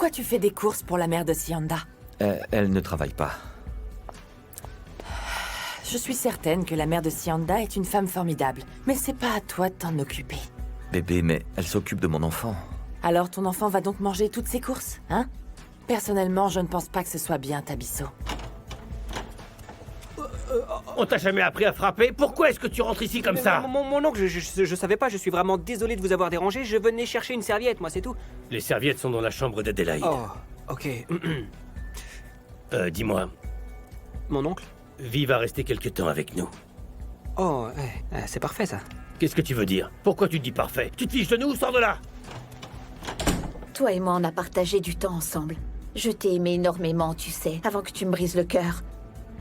Pourquoi tu fais des courses pour la mère de Sianda? Elle ne travaille pas. Je suis certaine que la mère de Sianda est une femme formidable, mais c'est pas à toi de t'en occuper. Bébé, mais elle s'occupe de mon enfant. Alors ton enfant va donc manger toutes ses courses, hein? Personnellement, je ne pense pas que ce soit bien, Tabisso. On t'a jamais appris à frapper? Pourquoi est-ce que tu rentres ici comme ça? Mon oncle, je savais pas, je suis vraiment désolé de vous avoir dérangé. Je venais chercher une serviette, moi, c'est tout. Les serviettes sont dans la chambre d'Adélaïde. Oh, ok. Dis-moi, Mon oncle? Vi va rester quelque temps avec nous. Oh, c'est parfait, ça. Qu'est-ce que tu veux dire? Pourquoi tu dis parfait? Tu te fiches de nous? Sors de là! Toi et moi, on a partagé du temps ensemble. Je t'ai aimé énormément, tu sais, avant que tu me brises le cœur.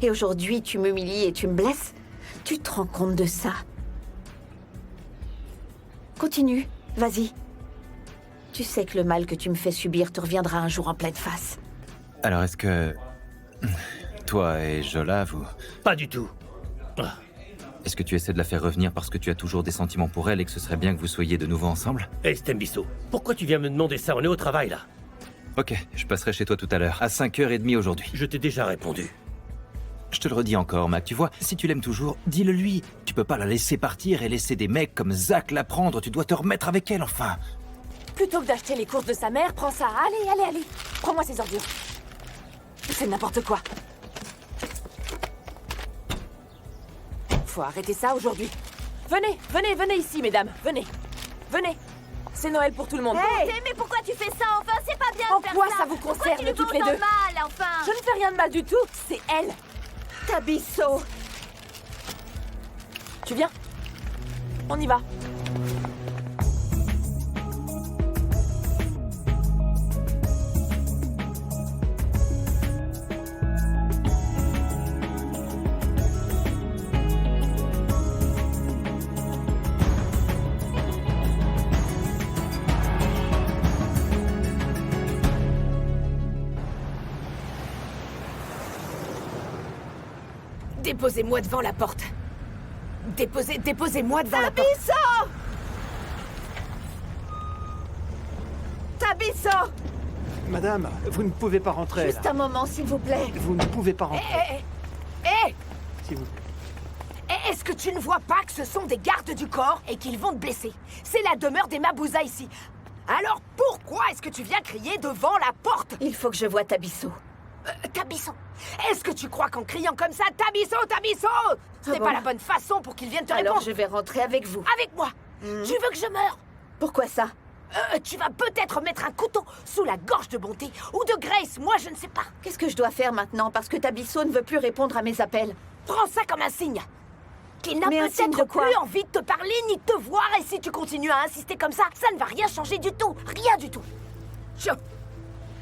Et aujourd'hui, tu m'humilies et tu me blesses? Tu te rends compte de ça? Continue, vas-y. Tu sais que le mal que tu me fais subir te reviendra un jour en pleine face. Alors est-ce que... Toi et Jola, vous... Pas du tout. Est-ce que tu essaies de la faire revenir parce que tu as toujours des sentiments pour elle et que ce serait bien que vous soyez de nouveau ensemble? Hey Stembisso, pourquoi tu viens me demander ça? On est au travail là. Ok, je passerai chez toi tout à l'heure, à 5h30 aujourd'hui. Je t'ai déjà répondu. Je te le redis encore, Mac, tu vois, si tu l'aimes toujours, dis-le lui. Tu peux pas la laisser partir et laisser des mecs comme Zach la prendre, tu dois te remettre avec elle, enfin. Plutôt que d'acheter les courses de sa mère, prends ça. Allez. Prends-moi ces ordures. C'est n'importe quoi. Faut arrêter ça aujourd'hui. Venez ici, mesdames. Venez. C'est Noël pour tout le monde. Hey, mais pourquoi tu fais ça? Enfin, c'est pas bien En de faire quoi ça. ça vous concerne Pourquoi tu toutes lui les fais deux? autant de mal, enfin. Je ne fais rien de mal du tout, c'est elle. Tabisso! Tu viens? On y va. Déposez-moi devant la porte. Déposez-moi devant la porte. Tabisso! Madame, vous ne pouvez pas rentrer, Juste un moment, s'il vous plaît. Vous ne pouvez pas rentrer. S'il vous plaît. Est-ce que tu ne vois pas que ce sont des gardes du corps et qu'ils vont te blesser? C'est la demeure des Mabouza ici. Alors pourquoi est-ce que tu viens crier devant la porte? Il faut que je voie Tabisso. Tabisso, est-ce que tu crois qu'en criant comme ça, Tabisso, ce n'est bon pas la bonne façon pour qu'il vienne te Alors répondre? je vais rentrer avec vous. Avec moi. Tu veux que je meure? Pourquoi ça? Tu vas peut-être mettre un couteau sous la gorge de Bonté ou de Grace, moi je ne sais pas. Qu'est-ce que je dois faire maintenant parce que Tabisso ne veut plus répondre à mes appels? Prends ça comme un signe. Qu'il n'a Mais un signe de peut-être quoi? plus envie de te parler ni de te voir, et si tu continues à insister comme ça ne va rien changer du tout. Rien du tout.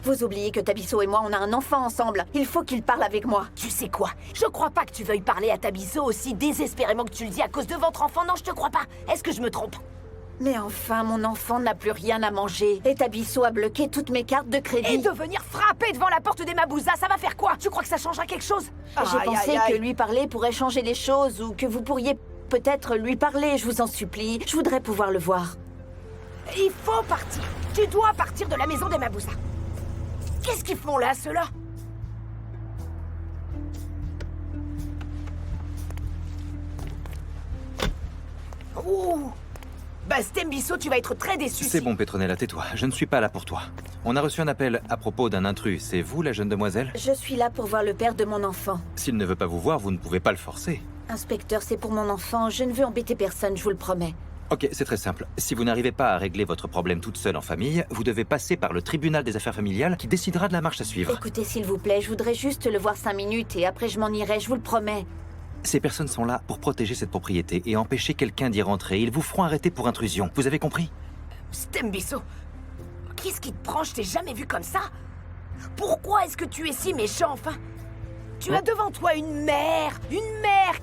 Vous oubliez que Tabisso et moi, on a un enfant ensemble. Il faut qu'il parle avec moi. Tu sais quoi? Je crois pas que tu veuilles parler à Tabisso aussi désespérément que tu le dis à cause de votre enfant. Non, je te crois pas. Est-ce que je me trompe? Mais enfin, mon enfant n'a plus rien à manger. Et Tabisso a bloqué toutes mes cartes de crédit. Et de venir frapper devant la porte des Mabouza, ça va faire quoi? Tu crois que ça changera quelque chose? J'ai Aïe, pensé aïe, aïe. que lui parler pourrait changer les choses ou que vous pourriez peut-être lui parler, je vous en supplie. Je voudrais pouvoir le voir. Il faut partir. Tu dois partir de la maison des Mabouza. Qu'est-ce qu'ils font là, ceux-là? Ouh. Bah, Stembisso, tu vas être très déçu. C'est si- bon, Petronella, tais-toi. Je ne suis pas là pour toi. On a reçu un appel à propos d'un intrus. C'est vous, la jeune demoiselle? Je suis là pour voir le père de mon enfant. S'il ne veut pas vous voir, vous ne pouvez pas le forcer. Inspecteur, c'est pour mon enfant. Je ne veux embêter personne, je vous le promets. Ok, c'est très simple. Si vous n'arrivez pas à régler votre problème toute seule en famille, vous devez passer par le tribunal des affaires familiales qui décidera de la marche à suivre. Écoutez, s'il vous plaît, je voudrais juste le voir 5 minutes et après je m'en irai, je vous le promets. Ces personnes sont là pour protéger cette propriété et empêcher quelqu'un d'y rentrer. Ils vous feront arrêter pour intrusion. Vous avez compris? Stembisso, qu'est-ce qui te prend? Je t'ai jamais vu comme ça. Pourquoi est-ce que tu es si méchant, enfin? Tu as devant toi une mère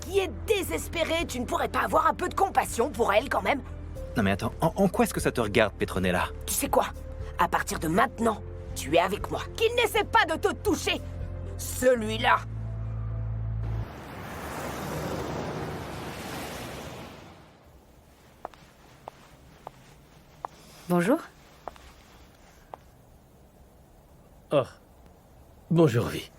qui est désespérée. Tu ne pourrais pas avoir un peu de compassion pour elle, quand même? Non mais attends, en quoi est-ce que ça te regarde, Petronella? Tu sais quoi? À partir de maintenant, tu es avec moi. Qu'il n'essaie pas de te toucher. Celui-là. Bonjour. Oh. Bonjour, Vi.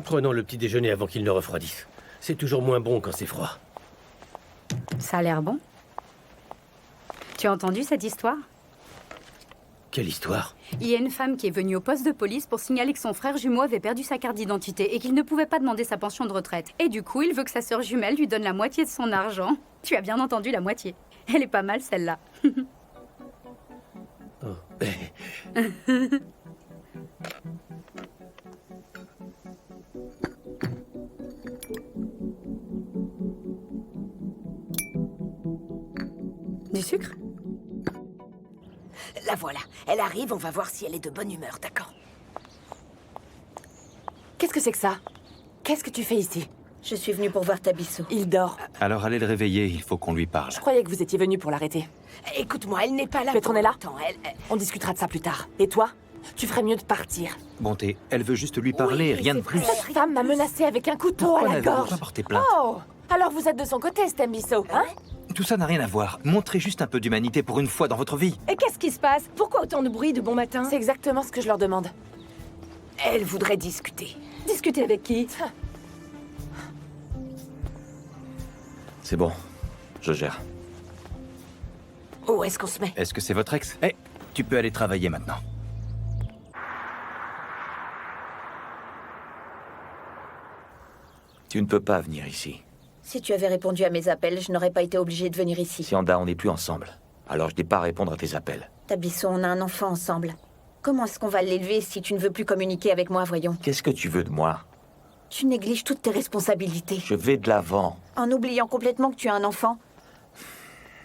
Prenons le petit déjeuner avant qu'il ne refroidisse. C'est toujours moins bon quand c'est froid. Ça a l'air bon. Tu as entendu cette histoire? Quelle histoire? Il y a une femme qui est venue au poste de police pour signaler que son frère jumeau avait perdu sa carte d'identité et qu'il ne pouvait pas demander sa pension de retraite. Et du coup, il veut que sa sœur jumelle lui donne la moitié de son argent. Tu as bien entendu, la moitié. Elle est pas mal, celle-là. Oh. Du sucre? La voilà. Elle arrive, on va voir si elle est de bonne humeur, d'accord? Qu'est-ce que c'est que ça? Qu'est-ce que tu fais ici? Je suis venue pour voir Tabisso. Il dort. Alors allez le réveiller, il faut qu'on lui parle. Je croyais que vous étiez venu pour l'arrêter. Écoute-moi, elle n'est pas là. Peut-être on est là? Attends, On discutera de ça plus tard. Et toi? Tu ferais mieux de partir. Bonté, elle veut juste lui parler, Oui, rien de c'est plus. vrai. Cette femme m'a menacée avec un couteau Pourquoi à la n'avez-vous gorge. pas porté plainte? Oh! Alors vous êtes de son côté, Stembisso, hein? Tout ça n'a rien à voir. Montrez juste un peu d'humanité pour une fois dans votre vie. Et qu'est-ce qui se passe? Pourquoi autant de bruit de bon matin? C'est exactement ce que je leur demande. Elle voudrait discuter. Discuter avec qui? C'est bon. Je gère. Où est-ce qu'on se met? Est-ce que c'est votre ex? Eh, tu peux aller travailler maintenant. Tu ne peux pas venir ici. Si tu avais répondu à mes appels, je n'aurais pas été obligée de venir ici. Sianda, on n'est plus ensemble. Alors je n'ai pas à répondre à tes appels. Tabisso, on a un enfant ensemble. Comment est-ce qu'on va l'élever si tu ne veux plus communiquer avec moi, voyons? Qu'est-ce que tu veux de moi? Tu négliges toutes tes responsabilités. Je vais de l'avant. En oubliant complètement que tu as un enfant.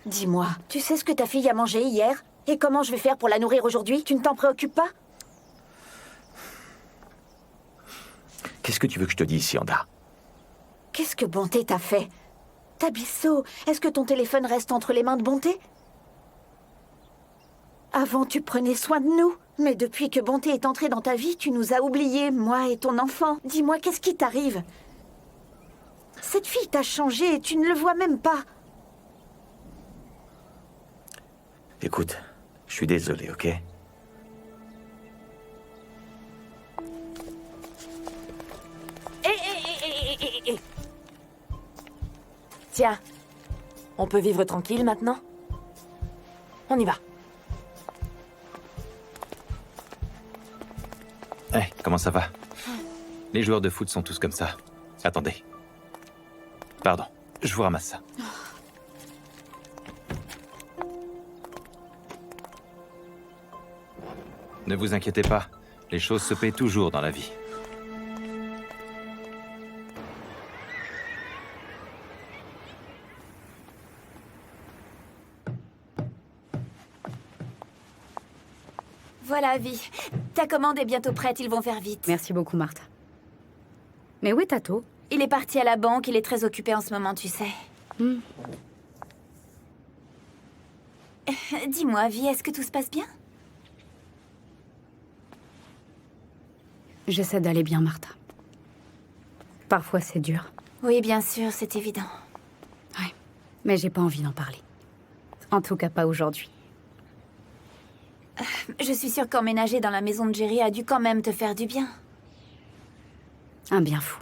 Dis-moi, tu sais ce que ta fille a mangé hier? Et comment je vais faire pour la nourrir aujourd'hui? Tu ne t'en préoccupes pas? Qu'est-ce que tu veux que je te dise, Sianda? Qu'est-ce que Bonté t'a fait? Tabisso, est-ce que ton téléphone reste entre les mains de Bonté? Avant, tu prenais soin de nous. Mais depuis que Bonté est entrée dans ta vie, tu nous as oubliés, moi et ton enfant. Dis-moi, qu'est-ce qui t'arrive? Cette fille t'a changé et tu ne le vois même pas. Écoute, je suis désolé, ok? Tiens, on peut vivre tranquille maintenant? On y va. Eh, comment ça va? Les joueurs de foot sont tous comme ça. Attendez. Pardon, je vous ramasse ça. Ne vous inquiétez pas, les choses se paient toujours dans la vie. Voilà, Vi. Ta commande est bientôt prête, ils vont faire vite. Merci beaucoup, Martha. Mais où est Tato? Il est parti à la banque, il est très occupé en ce moment, tu sais. Dis-moi, Vi, est-ce que tout se passe bien? J'essaie d'aller bien, Martha. Parfois, c'est dur. Oui, bien sûr, c'est évident. Ouais, mais j'ai pas envie d'en parler. En tout cas, pas aujourd'hui. Je suis sûre qu'emménager dans la maison de Jerry a dû quand même te faire du bien. Un bien fou.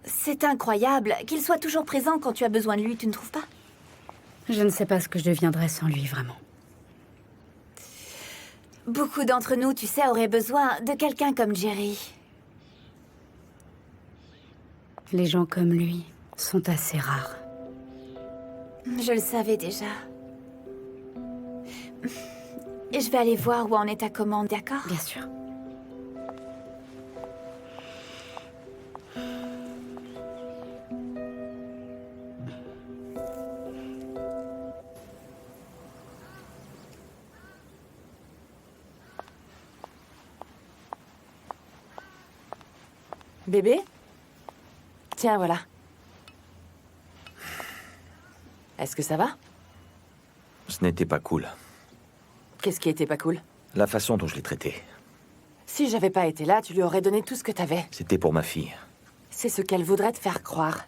C'est incroyable qu'il soit toujours présent quand tu as besoin de lui, tu ne trouves pas? Je ne sais pas ce que je deviendrais sans lui, vraiment. Beaucoup d'entre nous, tu sais, auraient besoin de quelqu'un comme Jerry. Les gens comme lui sont assez rares. Je le savais déjà. Et je vais aller voir où en est ta commande, d'accord? Bien sûr. Bébé? Tiens, voilà. Est-ce que ça va? Ce n'était pas cool. Qu'est-ce qui était pas cool? La façon dont je l'ai traité. Si j'avais pas été là, tu lui aurais donné tout ce que t'avais. C'était pour ma fille. C'est ce qu'elle voudrait te faire croire.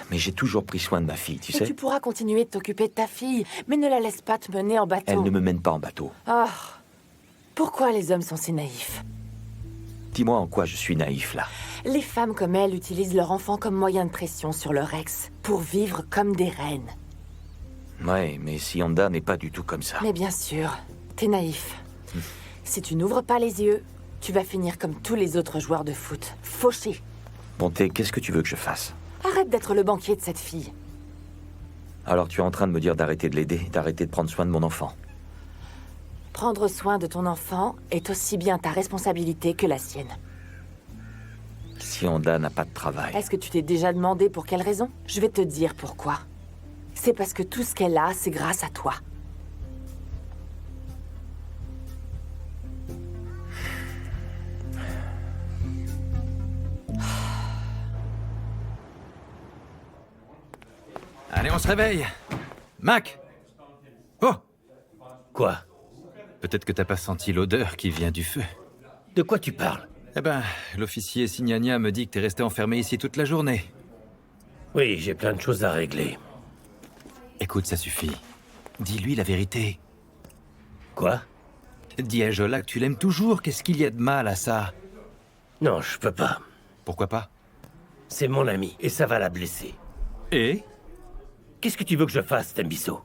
Mais j'ai toujours pris soin de ma fille, tu Et sais. tu pourras continuer de t'occuper de ta fille, mais ne la laisse pas te mener en bateau. Elle ne me mène pas en bateau. Oh, pourquoi les hommes sont si naïfs? Dis-moi en quoi je suis naïf, là. Les femmes comme elle utilisent leur enfant comme moyen de pression sur leur ex, pour vivre comme des reines. Ouais, mais Sionda n'est pas du tout comme ça. Mais bien sûr, t'es naïf. Si tu n'ouvres pas les yeux, tu vas finir comme tous les autres joueurs de foot, fauché. Bonté, qu'est-ce que tu veux que je fasse? Arrête d'être le banquier de cette fille. Alors tu es en train de me dire d'arrêter de l'aider, d'arrêter de prendre soin de mon enfant. Prendre soin de ton enfant est aussi bien ta responsabilité que la sienne. Sionda n'a pas de travail. Est-ce que tu t'es déjà demandé pour quelle raison? Je vais te dire pourquoi. C'est parce que tout ce qu'elle a, c'est grâce à toi. Allez, on se réveille. Mac! Oh! Quoi? Peut-être que t'as pas senti l'odeur qui vient du feu. De quoi tu parles? Eh ben, l'officier Signania me dit que t'es resté enfermé ici toute la journée. Oui, j'ai plein de choses à régler. Écoute, ça suffit. Dis-lui la vérité. Quoi? Dis à Jola que tu l'aimes toujours. Qu'est-ce qu'il y a de mal à ça? Non, je peux pas. Pourquoi pas? C'est mon ami, et ça va la blesser. Et? Qu'est-ce que tu veux que je fasse, Tembiso?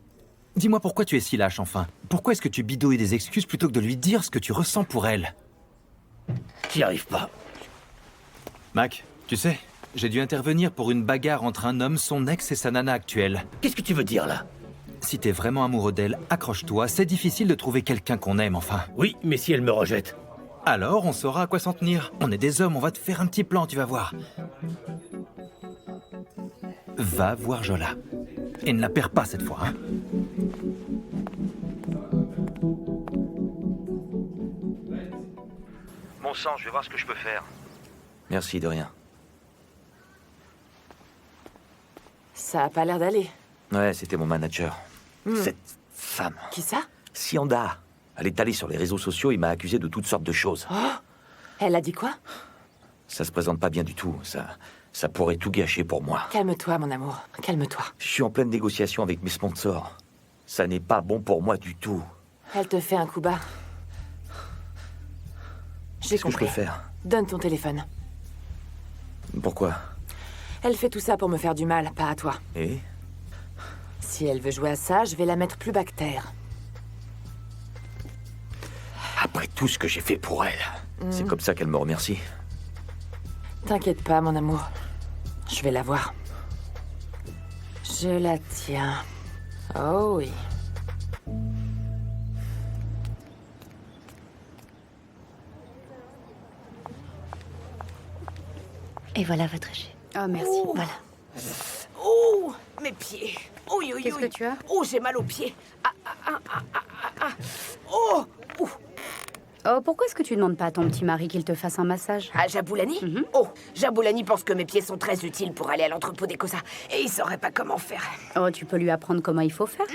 Dis-moi pourquoi tu es si lâche, enfin. Pourquoi est-ce que tu bidouilles des excuses plutôt que de lui dire ce que tu ressens pour elle? J'y arrive pas. Mac, tu sais, j'ai dû intervenir pour une bagarre entre un homme, son ex et sa nana actuelle. Qu'est-ce que tu veux dire, là? Si t'es vraiment amoureux d'elle, accroche-toi, c'est difficile de trouver quelqu'un qu'on aime, enfin. Oui, mais si elle me rejette? Alors, on saura à quoi s'en tenir. On est des hommes, on va te faire un petit plan, tu vas voir. Va voir Jola. Et ne la perds pas cette fois, hein. Bon sang, je vais voir ce que je peux faire. Merci, de rien. Ça a pas l'air d'aller. Ouais, c'était mon manager. Cette femme. Qui ça? Sionda. Elle est allée sur les réseaux sociaux et m'a accusé de toutes sortes de choses. Elle a dit quoi? Ça se présente pas bien du tout. Ça pourrait tout gâcher pour moi. Calme-toi, mon amour. Calme-toi. Je suis en pleine négociation avec mes sponsors. Ça n'est pas bon pour moi du tout. Elle te fait un coup bas. J'ai Qu'est-ce que je compris. peux faire? Donne ton téléphone. Pourquoi? Elle fait tout ça pour me faire du mal, pas à toi. Et? Si elle veut jouer à ça, je vais la mettre plus bactère. Après tout ce que j'ai fait pour elle, c'est comme ça qu'elle me remercie. T'inquiète pas, mon amour. Je vais la voir. Je la tiens. Oh oui. Et voilà votre jet. Oh, merci. Voilà. Oh, mes pieds. Oui, oui, Qu'est-ce que tu as? Oh, j'ai mal aux pieds. Oh, ouh. Oh, pourquoi est-ce que tu demandes pas à ton petit mari qu'il te fasse un massage? Ah, Jaboulani? Oh, Jaboulani pense que mes pieds sont très utiles pour aller à l'entrepôt des Cosa. Et il saurait pas comment faire. Oh, tu peux lui apprendre comment il faut faire.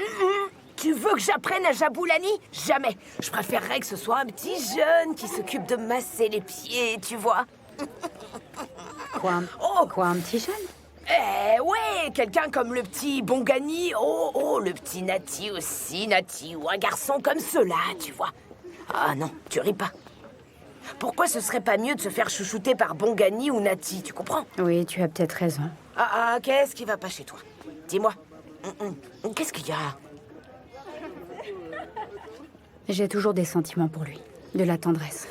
Tu veux que j'apprenne à Jaboulani? Jamais. Je préférerais que ce soit un petit jeune qui s'occupe de masser les pieds, tu vois. Quoi? Oh. Quoi, un petit jeune? Eh ouais, quelqu'un comme le petit Bongani. Oh, le petit Nati aussi, Nati. Ou un garçon comme cela, tu vois. Ah non, tu ris pas. Pourquoi ce serait pas mieux de se faire chouchouter par Bongani ou Nati, tu comprends? Oui, tu as peut-être raison. Qu'est-ce qui va pas chez toi? Dis-moi. Qu'est-ce qu'il y a? J'ai toujours des sentiments pour lui. De la tendresse.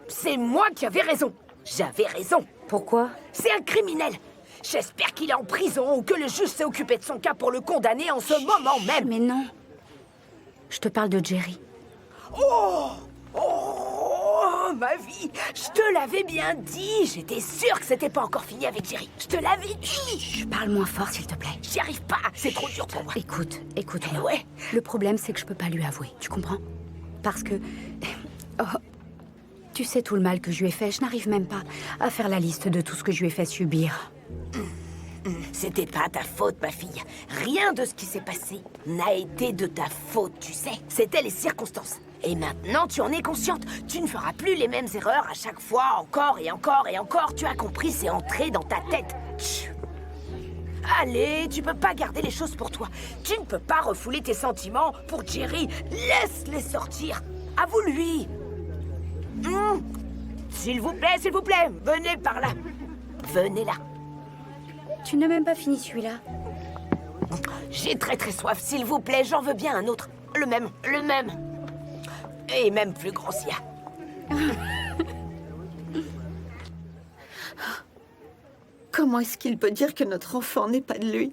C'est moi qui avais raison. J'avais raison. Pourquoi? C'est un criminel. J'espère qu'il est en prison ou que le juge s'est occupé de son cas pour le condamner en ce moment même. Mais non. Je te parle de Jerry. Oh, ma vie. Je te l'avais bien dit. J'étais sûre que c'était pas encore fini avec Jerry. Je te l'avais dit. Je parle moins fort, s'il te plaît. J'y arrive pas. C'est trop dur pour moi. Écoute-moi. Ouais. Le problème, c'est que je peux pas lui avouer. Tu comprends? Parce que... Oh, tu sais tout le mal que je lui ai fait. Je n'arrive même pas à faire la liste de tout ce que je lui ai fait subir. C'était pas ta faute, ma fille. Rien de ce qui s'est passé n'a été de ta faute, tu sais. C'était les circonstances. Et maintenant, tu en es consciente. Tu ne feras plus les mêmes erreurs à chaque fois, encore et encore et encore. Tu as compris, c'est entré dans ta tête. Tch. Allez, tu peux pas garder les choses pour toi. Tu ne peux pas refouler tes sentiments pour Jerry. Laisse-les sortir. Avoue-lui. S'il vous plaît, venez par là. Venez là. Tu n'as même pas fini celui-là. J'ai très soif, s'il vous plaît, j'en veux bien un autre. Le même. Et même plus grand s'il y a. Comment est-ce qu'il peut dire que notre enfant n'est pas de lui?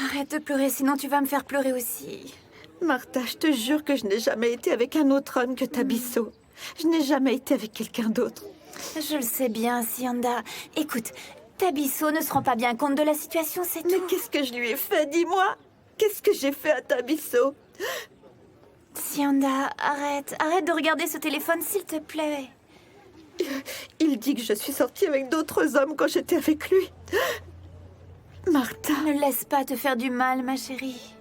Arrête de pleurer, sinon tu vas me faire pleurer aussi. Martha, je te jure que je n'ai jamais été avec un autre homme que Tabisso. Je n'ai jamais été avec quelqu'un d'autre. Je le sais bien, Sianda. Écoute, Tabisso ne se rend pas bien compte de la situation, c'est tout. Mais qu'est-ce que je lui ai fait, dis-moi? Qu'est-ce que j'ai fait à Tabisso? Sianda, arrête de regarder ce téléphone, s'il te plaît. Il dit que je suis sortie avec d'autres hommes quand j'étais avec lui. Martha. Ne laisse pas te faire du mal, ma chérie.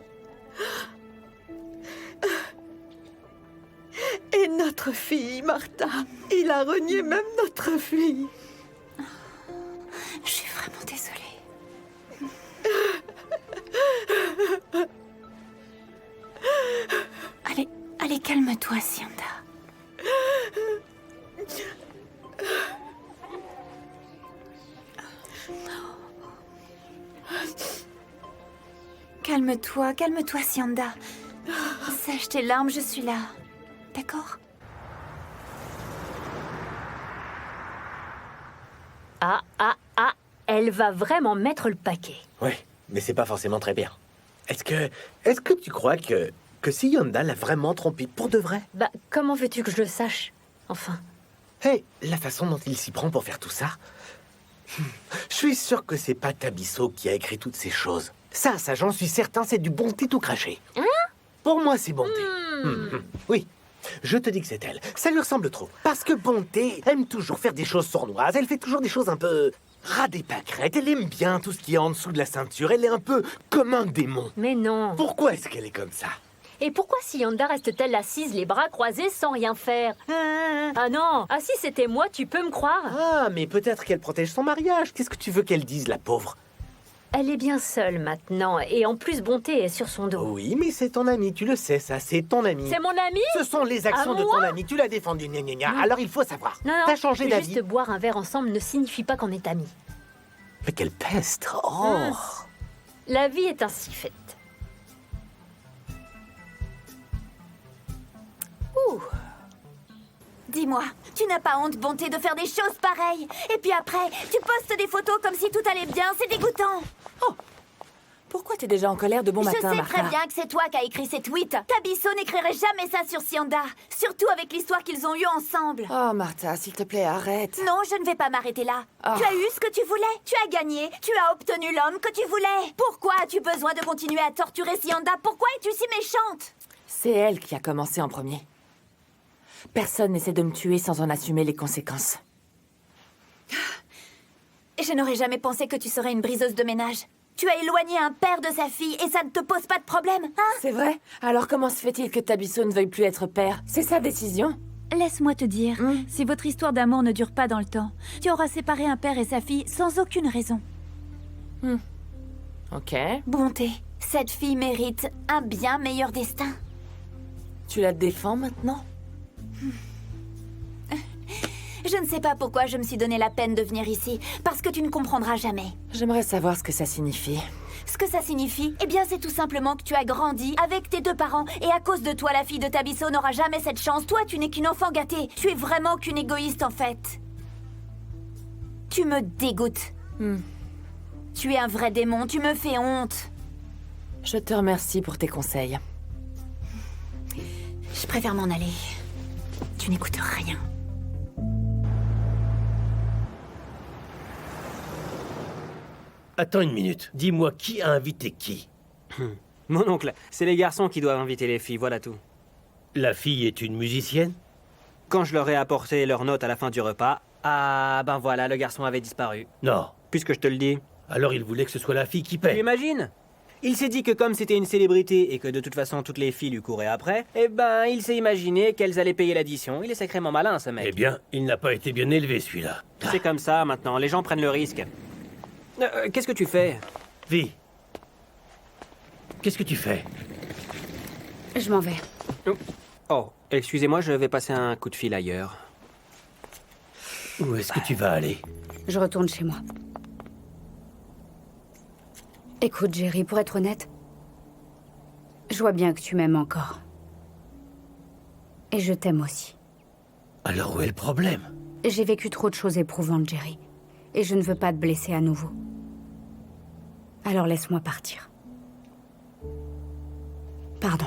Et notre fille, Martha. Il a renié même notre fille. Je suis vraiment désolée. Allez, calme-toi, Sianda. Calme-toi, Sianda. Sèche tes larmes, je suis là. D'accord? Ah, elle va vraiment mettre le paquet. Ouais, mais c'est pas forcément très bien. Est-ce que tu crois que si Yonda l'a vraiment trompé pour de vrai? Bah, comment veux-tu que je le sache? Enfin. Hey, la façon dont il s'y prend pour faire tout ça. Je suis sûr que c'est pas Tabisso qui a écrit toutes ces choses. Ça, j'en suis certain, c'est du bonté tout craché. Hein? Pour moi, c'est bonté. Oui, je te dis que c'est elle. Ça lui ressemble trop. Parce que bonté aime toujours faire des choses sournoises. Elle fait toujours des choses un peu ras des pâquerettes. Elle aime bien tout ce qui est en dessous de la ceinture. Elle est un peu comme un démon. Mais non. Pourquoi est-ce qu'elle est comme ça? Et pourquoi Sianda reste-t-elle assise, les bras croisés, sans rien faire? Ah non. Ah si c'était moi, tu peux me croire? Ah, mais peut-être qu'elle protège son mariage. Qu'est-ce que tu veux qu'elle dise, la pauvre? Elle est bien seule maintenant, et en plus Bonté est sur son dos. Oui, mais c'est ton ami, tu le sais, ça, c'est ton ami. C'est mon ami? Ce sont les actions À de ton moi ami, tu l'as défendu, gna gna gna. Alors il faut savoir. Non, T'as changé d'avis. juste boire un verre ensemble ne signifie pas qu'on est amis. Mais quelle peste! Oh! La vie est ainsi faite. Ouh. Dis-moi, tu n'as pas honte, Bonté, de faire des choses pareilles? Et puis après, tu postes des photos comme si tout allait bien, c'est dégoûtant. Pourquoi t'es déjà en colère de bon Je matin, sais Martha? très bien que c'est toi qui as écrit ces tweets. Tabisso n'écrirait jamais ça sur Sianda. Surtout avec l'histoire qu'ils ont eue ensemble. Oh, Martha, s'il te plaît, arrête. Non, je ne vais pas m'arrêter là. Oh. Tu as eu ce que tu voulais. Tu as gagné. Tu as obtenu l'homme que tu voulais. Pourquoi as-tu besoin de continuer à torturer Sianda? Pourquoi es-tu si méchante? C'est elle qui a commencé en premier. Personne n'essaie de me tuer sans en assumer les conséquences. Je n'aurais jamais pensé que tu serais une briseuse de ménage. Tu as éloigné un père de sa fille et ça ne te pose pas de problème, hein? C'est vrai? Alors comment se fait-il que Tabisso ne veuille plus être père? C'est sa décision? Laisse-moi te dire, si votre histoire d'amour ne dure pas dans le temps, tu auras séparé un père et sa fille sans aucune raison. Ok. Bonté, cette fille mérite un bien meilleur destin. Tu la défends maintenant? Je ne sais pas pourquoi je me suis donné la peine de venir ici, parce que tu ne comprendras jamais. J'aimerais savoir ce que ça signifie. Ce que ça signifie, eh bien c'est tout simplement que tu as grandi avec tes deux parents, et à cause de toi, la fille de Tabisso n'aura jamais cette chance. Toi, tu n'es qu'une enfant gâtée. Tu es vraiment qu'une égoïste, en fait. Tu me dégoûtes. Tu es un vrai démon, tu me fais honte. Je te remercie pour tes conseils. Je préfère m'en aller. Tu n'écoutes rien. Attends une minute. Dis-moi, qui a invité qui? Mon oncle, c'est les garçons qui doivent inviter les filles, voilà tout. La fille est une musicienne? Quand je leur ai apporté leurs notes à la fin du repas, ah ben voilà, le garçon avait disparu. Non. Puisque je te le dis. Alors il voulait que ce soit la fille qui Tu paie. imagines? Il s'est dit que comme c'était une célébrité et que de toute façon toutes les filles lui couraient après, eh ben il s'est imaginé qu'elles allaient payer l'addition. Il est sacrément malin ce mec. Eh bien, il n'a pas été bien élevé celui-là. C'est comme ça maintenant, les gens prennent le risque. Qu'est-ce que tu fais? Vi, qu'est-ce que tu fais? Je m'en vais. Oh, excusez-moi, je vais passer un coup de fil ailleurs. Où est-ce que tu vas aller? Je retourne chez moi. Écoute, Jerry, pour être honnête, je vois bien que tu m'aimes encore. Et je t'aime aussi. Alors où est le problème? J'ai vécu trop de choses éprouvantes, Jerry. Et je ne veux pas te blesser à nouveau. Alors laisse-moi partir. Pardon.